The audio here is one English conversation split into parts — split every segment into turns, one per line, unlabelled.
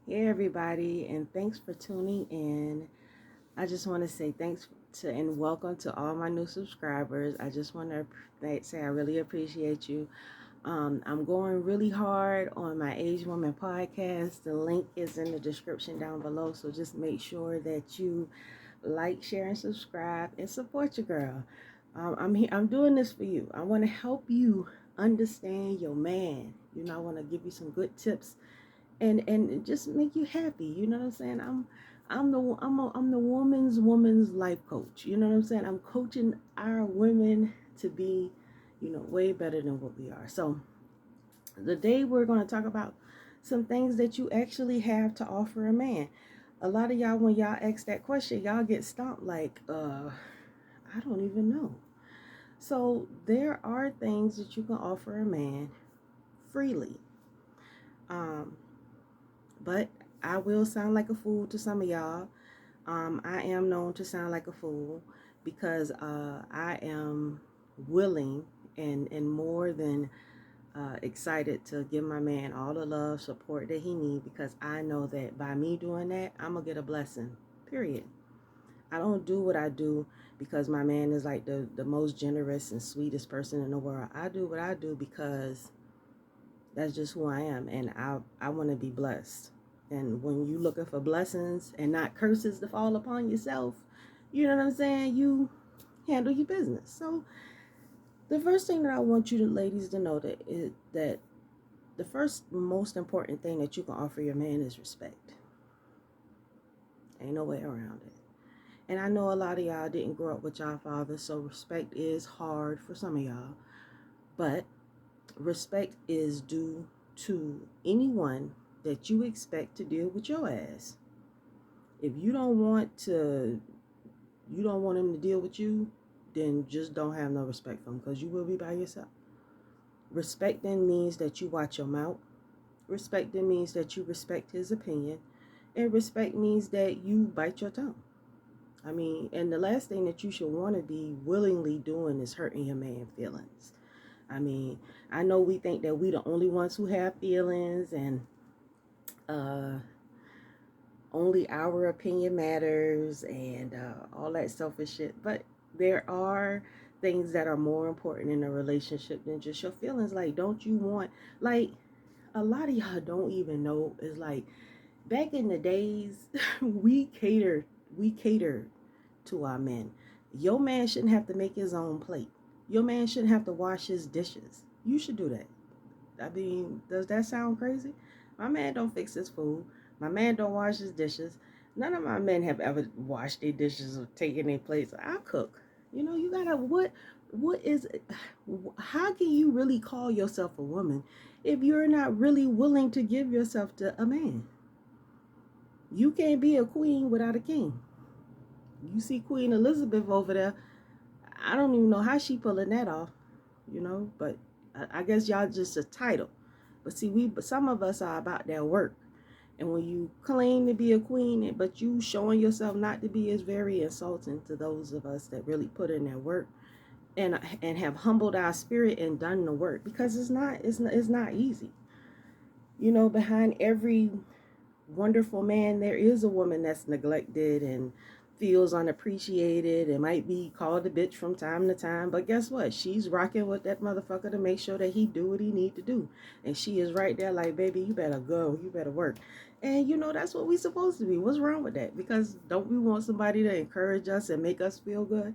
Hey everybody, and thanks for tuning in. I just want to say thanks to and welcome to all my new subscribers. I just want to say I really appreciate you. I'm going really hard on my Age Woman podcast. The link is in the description down below, so just make sure that you like, share, and subscribe and support your girl. I'm doing this for you. I want to help you understand your man. I want to give you some good tips and just make you happy. You know what I'm saying? I'm the woman's life coach. You know what I'm saying? I'm coaching our women to be, way better than what we are. So today we're going to talk about some things that you actually have to offer a man. A lot of y'all, when y'all ask that question, y'all get stumped like, I don't even know. So there are things that you can offer a man freely. But I will sound like a fool to some of y'all. I am known to sound like a fool because I am willing and more than excited to give my man all the love, support that he needs, because I know that by me doing that, I'm going to get a blessing, period. I don't do what I do because my man is like the most generous and sweetest person in the world. I do what I do because that's just who I am, and I want to be blessed. And when you looking for blessings and not curses to fall upon yourself, you know what I'm saying? You handle your business. So the first thing that I want you ladies to know that the first most important thing that you can offer your man is respect. Ain't no way around it. And I know a lot of y'all didn't grow up with y'all fathers, so respect is hard for some of y'all. But respect is due to anyone that you expect to deal with your ass. If you don't want him to deal with you, then just don't have no respect for him, because you will be by yourself. Respect then means that you watch your mouth. Respect then means that you respect his opinion. And respect means that you bite your tongue. And the last thing that you should want to be willingly doing is hurting your man's feelings. I know we think that we the only ones who have feelings and only our opinion matters and all that selfish shit. But there are things that are more important in a relationship than just your feelings. Like, don't you want, like, a lot of y'all don't even know, is like, back in the days, we catered to our men. Your man shouldn't have to make his own plate. Your man shouldn't have to wash his dishes. You should do that. Does that sound crazy? My man don't fix his food. My man don't wash his dishes. None of my men have ever washed their dishes or taken their plates. I cook. You gotta, what is, how can you really call yourself a woman if you're not really willing to give yourself to a man? You can't be a queen without a king. You see Queen Elizabeth over there. I don't even know how she pulling that off, but I guess y'all just a title. But see, some of us are about that work. And when you claim to be a queen, but you showing yourself not to be, is very insulting to those of us that really put in their work and have humbled our spirit and done the work, because it's not easy. Behind every wonderful man, there is a woman that's neglected and feels unappreciated and might be called a bitch from time to time. But guess what? She's rocking with that motherfucker to make sure that he do what he need to do. And she is right there like, baby, you better go. You better work. And that's what we supposed to be. What's wrong with that? Because don't we want somebody to encourage us and make us feel good?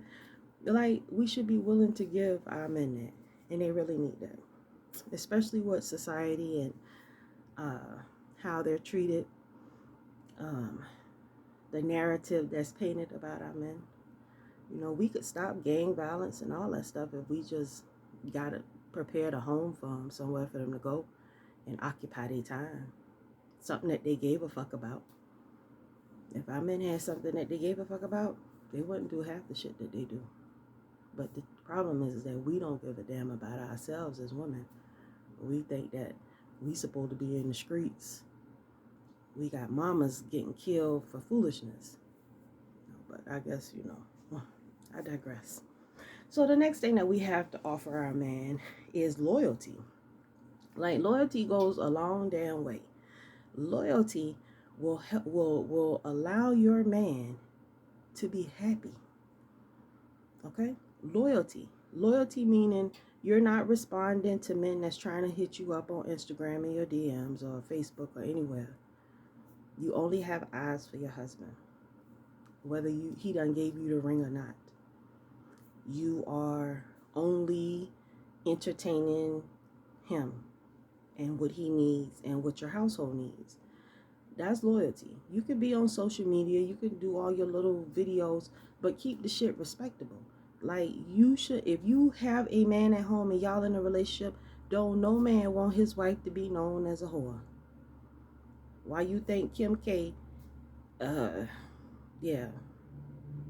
Like, we should be willing to give our men that. And they really need that. Especially with society and how they're treated. The narrative that's painted about our men. We could stop gang violence and all that stuff if we just got to prepare a home for them, somewhere for them to go and occupy their time. Something that they gave a fuck about. If our men had something that they gave a fuck about, they wouldn't do half the shit that they do. But the problem is that we don't give a damn about ourselves as women. We think that we supposed to be in the streets. We got mamas getting killed for foolishness. But I guess, I digress. So the next thing that we have to offer our man is loyalty. Like, loyalty goes a long damn way. Loyalty will allow your man to be happy. Okay? Loyalty meaning you're not responding to men that's trying to hit you up on Instagram in your DMs or Facebook or anywhere. You only have eyes for your husband, whether he done gave you the ring or not. You are only entertaining him and what he needs and what your household needs. That's loyalty. You could be on social media, you can do all your little videos, but keep the shit respectable. Like, you should, if you have a man at home and y'all in a relationship, don't no man want his wife to be known as a whore. Why you think Kim K, yeah.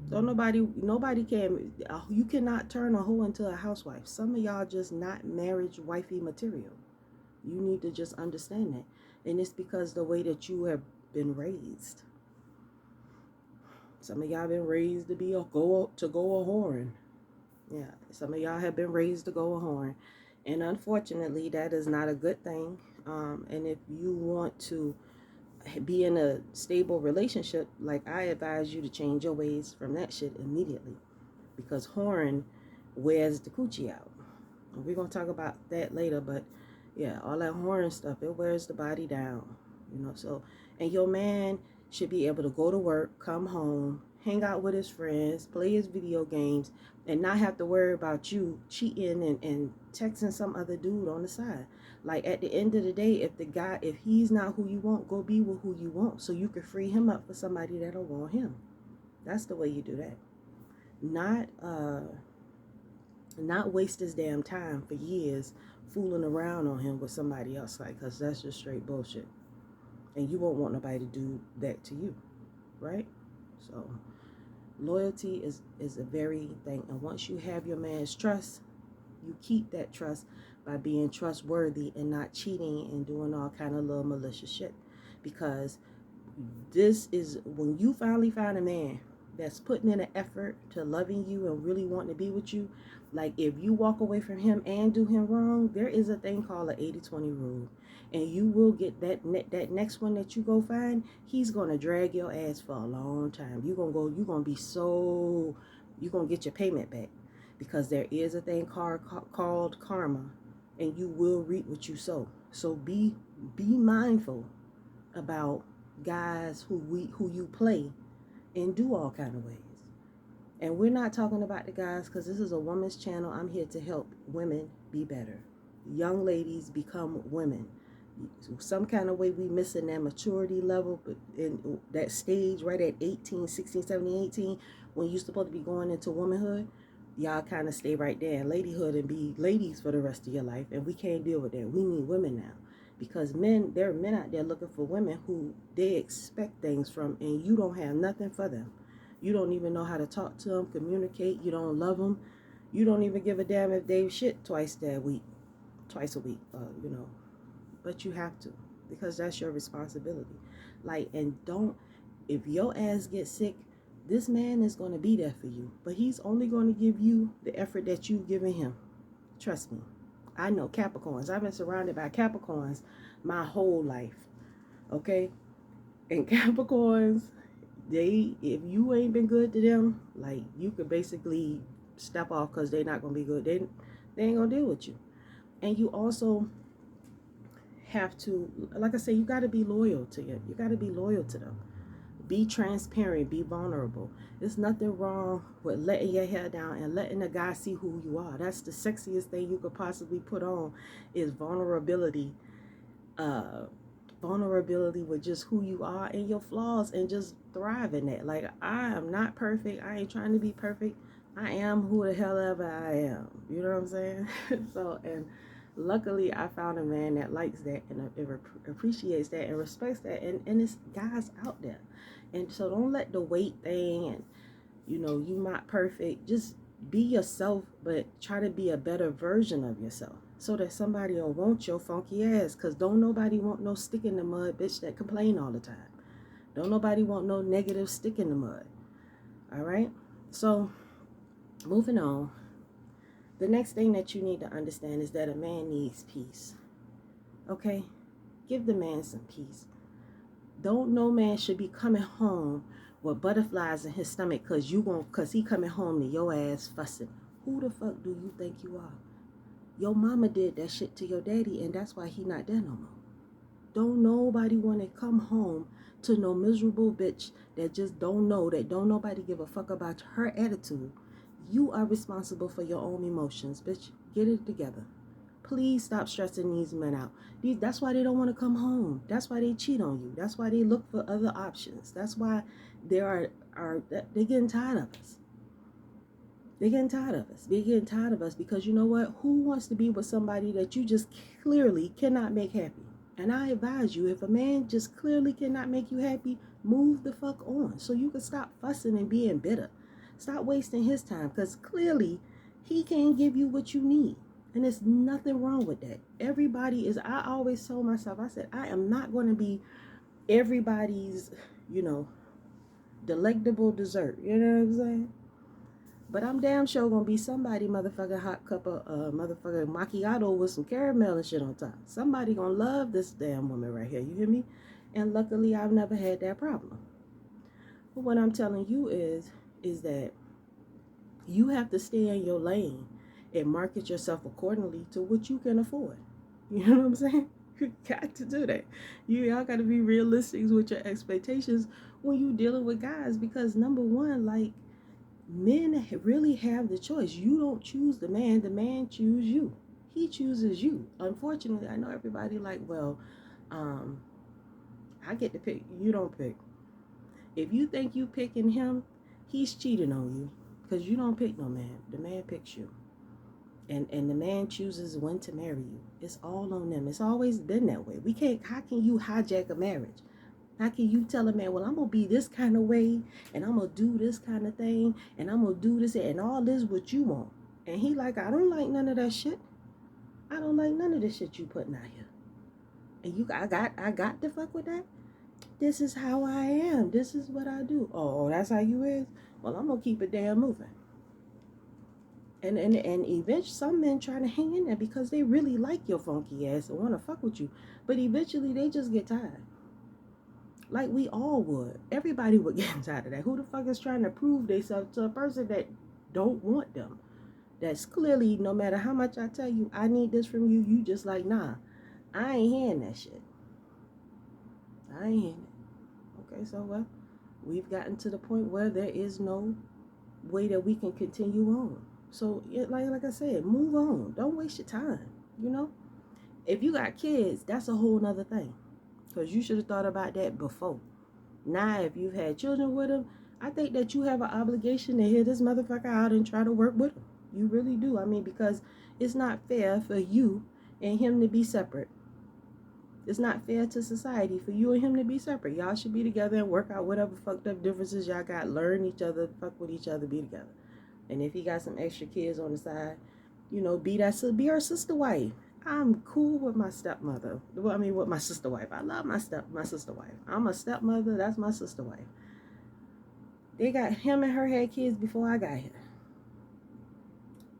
Don't nobody can, you cannot turn a hoe into a housewife. Some of y'all just not marriage wifey material. You need to just understand that. And it's because the way that you have been raised. Some of y'all been raised to go a whoring. Yeah, some of y'all have been raised to go a whoring. And unfortunately, that is not a good thing. And if you want to be in a stable relationship, like, I advise you to change your ways from that shit immediately. Because whoring wears the coochie out. And we're going to talk about that later, but yeah, all that whoring stuff, it wears the body down. So, and your man should be able to go to work, come home, hang out with his friends, play his video games, and not have to worry about you cheating and texting some other dude on the side. Like, at the end of the day, if he's not who you want, go be with who you want so you can free him up for somebody that'll want him. That's the way you do that. Not waste his damn time for years fooling around on him with somebody else, like, because that's just straight bullshit. And you won't want nobody to do that to you, right? So loyalty is a very thing. And once you have your man's trust, you keep that trust by being trustworthy and not cheating and doing all kind of little malicious shit. Because this is when you finally find a man that's putting in an effort to loving you and really wanting to be with you. Like, if you walk away from him and do him wrong, there is a thing called an 80-20 rule. And you will get that next one that you go find, he's going to drag your ass for a long time. You're going to get your payment back. Because there is a thing called karma. And you will reap what you sow. So be mindful about guys who you play and do all kind of ways. And we're not talking about the guys, because this is a woman's channel. I'm here to help women be better. Young ladies become women. Some kind of way we missing that maturity level, but in that stage right at 18, 16, 17, 18, when you're supposed to be going into womanhood, y'all kind of stay right there in ladyhood and be ladies for the rest of your life. And we can't deal with that. We need women now. Because there are men out there looking for women who they expect things from, and you don't have nothing for them. You don't even know how to talk to them, communicate. You don't love them. You don't even give a damn if they shit twice a week, But you have to, because that's your responsibility. Like, and if your ass gets sick, this man is going to be there for you. But he's only going to give you the effort that you've given him. Trust me. I know Capricorns. I've been surrounded by Capricorns my whole life. Okay? And Capricorns, if you ain't been good to them, like, you could basically step off, because they're not going to be good. They ain't going to deal with you. And you also have to, like I say, you got to be loyal to you. You got to be loyal to them. Be transparent, be vulnerable. There's nothing wrong with letting your hair down and letting a guy see who you are. That's the sexiest thing you could possibly put on, is vulnerability. Vulnerability with just who you are and your flaws, and just thrive in that. Like, I am not perfect. I ain't trying to be perfect. I am who the hell ever I am. You know what I'm saying? So, and luckily I found a man that likes that and appreciates that and respects that. And it's guys out there. And so don't let the weight thing and, you not perfect. Just be yourself, but try to be a better version of yourself, so that somebody will want your funky ass. Because don't nobody want no stick in the mud bitch that complain all the time. Don't nobody want no negative stick in the mud. All right? So, moving on. The next thing that you need to understand is that a man needs peace. Okay? Give the man some peace. Don't no man should be coming home with butterflies in his stomach cause he coming home to your ass fussing. Who the fuck do you think you are? Your mama did that shit to your daddy, and that's why he not there no more. Don't nobody want to come home to no miserable bitch that just don't know, that don't nobody give a fuck about her attitude. You are responsible for your own emotions, bitch. Get it together. Please stop stressing these men out. That's why they don't want to come home. That's why they cheat on you. That's why they look for other options. That's why they're getting tired of us. They're getting tired of us. They're getting tired of us because you know what? Who wants to be with somebody that you just clearly cannot make happy? And I advise you, if a man just clearly cannot make you happy, move the fuck on so you can stop fussing and being bitter. Stop wasting his time because clearly he can't give you what you need. And there's nothing wrong with that. Everybody is, I always told myself, I said, I am not going to be everybody's, delectable dessert. You know what I'm saying? But I'm damn sure gonna be somebody motherfucking hot cup of motherfucking macchiato with some caramel and shit on top. Somebody gonna love this damn woman right here. You hear me? And luckily I've never had that problem. But what I'm telling you is that you have to stay in your lane and market yourself accordingly to what you can afford. You know what I'm saying? You got to do that. Y'all got to be realistic with your expectations when you dealing with guys, because number one, like, men really have the choice. You don't choose the man chooses you. He chooses you. Unfortunately, I know everybody like, well, I get to pick. You don't pick. If you think you picking him, he's cheating on you because you don't pick no man. The man picks you. And the man chooses when to marry you. It's all on them. It's always been that way. How can you hijack a marriage? How can you tell a man, well, I'm going to be this kind of way, and I'm going to do this kind of thing, and I'm going to do this, and all this what you want. And he like, I don't like none of that shit. I don't like none of this shit you putting out here. And I got to fuck with that? This is how I am. This is what I do. Oh, that's how you is? Well, I'm going to keep it damn moving. And eventually some men try to hang in there because they really like your funky ass and want to fuck with you. But eventually they just get tired. Like we all would. Everybody would get tired of that. Who the fuck is trying to prove themselves to a person that don't want them? That's clearly, no matter how much I tell you, I need this from you, you just like, nah, I ain't hearing that shit. I ain't hearing it. Okay, so well, we've gotten to the point where there is no way that we can continue on. So, like I said, move on. Don't waste your time, If you got kids, that's a whole nother thing. Because you should have thought about that before. Now, if you've had children with them, I think that you have an obligation to hear this motherfucker out and try to work with him. You really do. I mean, because it's not fair for you and him to be separate. It's not fair to society for you and him to be separate. Y'all should be together and work out whatever fucked up differences y'all got. Learn each other, fuck with each other, be together. And if he got some extra kids on the side, be her sister wife. I'm cool with my stepmother. With my sister wife. I love my sister wife. I'm a stepmother. That's my sister wife. They got him and her had kids before I got here.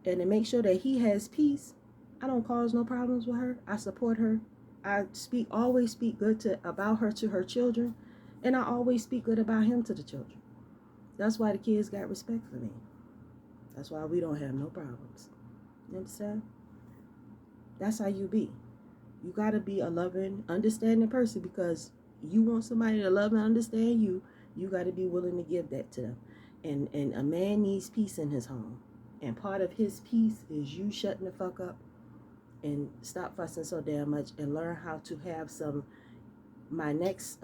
And to make sure that he has peace, I don't cause no problems with her. I support her. I always speak good about her to her children. And I always speak good about him to the children. That's why the kids got respect for me. That's why we don't have no problems. You understand? That's how you be. You got to be a loving, understanding person, because you want somebody to love and understand you. You got to be willing to give that to them. And a man needs peace in his home. And part of his peace is you shutting the fuck up and stop fussing so damn much and learn how to have some. My next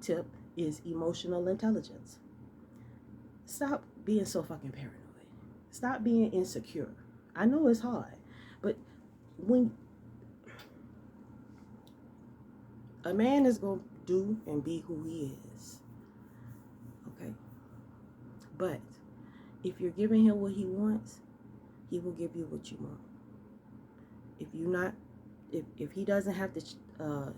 tip is emotional intelligence. Stop being so fucking paranoid. Stop being insecure. I know it's hard, but when a man is going to do and be who he is, okay? But if you're giving him what he wants, he will give you what you want. If he doesn't have to,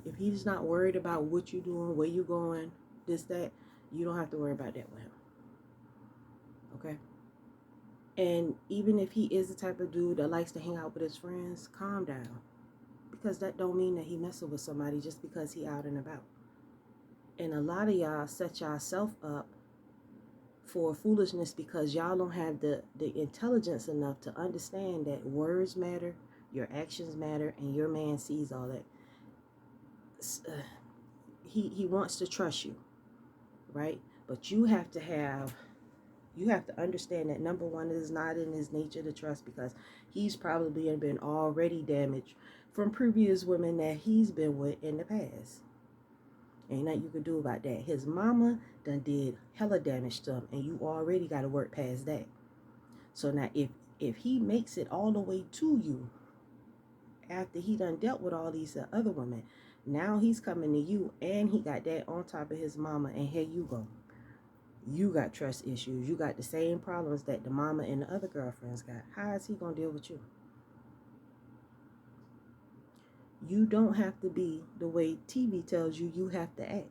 if he's not worried about what you're doing, where you're going, this, that, you don't have to worry about that with him. Okay? And even if he is the type of dude that likes to hang out with his friends, calm down. Because that don't mean that he messing with somebody just because he out and about. And a lot of y'all set yourself up for foolishness because y'all don't have the intelligence enough to understand that words matter, your actions matter, and your man sees all that. He wants to trust you, right? But you have to understand that, number one, it is not in his nature to trust, because he's probably been already damaged from previous women that he's been with in the past. Ain't nothing you can do about that. His mama done did hella damage to him, and you already got to work past that. So now if he makes it all the way to you after he done dealt with all these other women, now he's coming to you and he got that on top of his mama, and here you go. You got trust issues. You got the same problems that the mama and the other girlfriends got. How is he going to deal with you? You don't have to be the way TV tells you you have to act.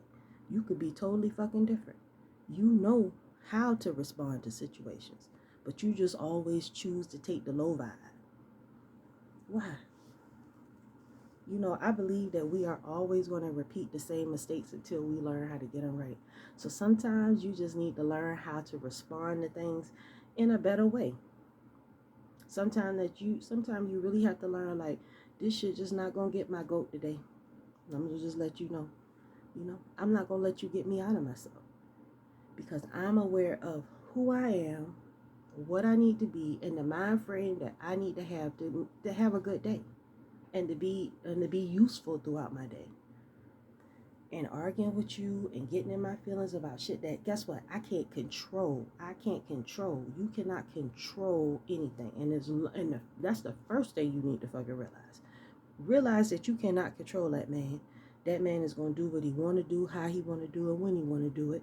You could be totally fucking different. You know how to respond to situations, but you just always choose to take the low vibe. Why? You know, I believe that we are always going to repeat the same mistakes until we learn how to get them right. So sometimes you just need to learn how to respond to things in a better way. Sometimes you really have to learn, like, this shit just not going to get my goat today. I'm going to just let you know. I'm not going to let you get me out of myself, because I'm aware of who I am, what I need to be, and the mind frame that I need to have a good day. And to be useful throughout my day. And arguing with you and getting in my feelings about shit that, guess what, I can't control. You cannot control anything. And that's the first thing you need to fucking realize. Realize that you cannot control that man. That man is going to do what he want to do, how he want to do it, when he want to do it.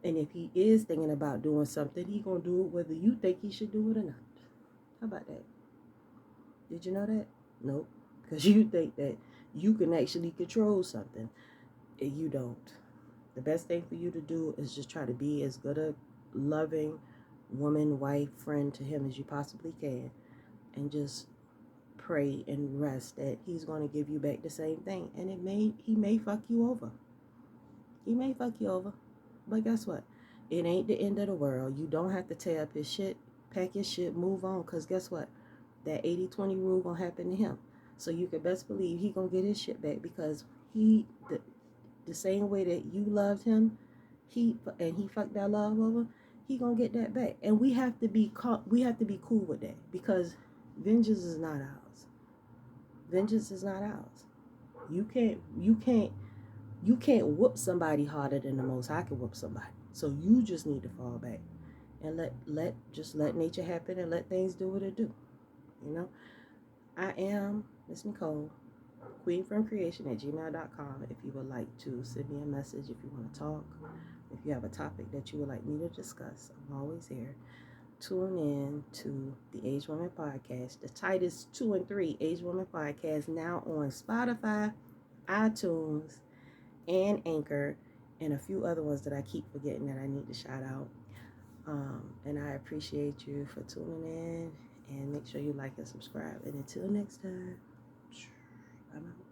And if he is thinking about doing something, he going to do it whether you think he should do it or not. How about that? Did you know that? Nope. Because you think that you can actually control something, and you don't. The best thing for you to do is just try to be as good a loving woman, wife, friend to him as you possibly can, and just pray and rest that he's going to give you back the same thing. And he may fuck you over. He may fuck you over. But guess what? It ain't the end of the world. You don't have to tear up his shit, pack his shit, move on. Because guess what? That 80-20 rule going to happen to him. So you can best believe he gonna get his shit back, because the same way that you loved him, he fucked that love over, he gonna get that back. And we have to be cool with that, because vengeance is not ours. Vengeance is not ours. You can't whoop somebody harder than the Most High can whoop somebody. So you just need to fall back and let nature happen and let things do what it do. I am Miss Nicole, queenfromcreation@gmail.com. If you would like to send me a message, if you want to talk, if you have a topic that you would like me to discuss, I'm always here. Tune in to the Age Woman Podcast, the Titus 2 and 3 Age Woman Podcast, now on Spotify, iTunes, and Anchor, and a few other ones that I keep forgetting that I need to shout out. And I appreciate you for tuning in. And make sure you like and subscribe. And until next time, I'm out.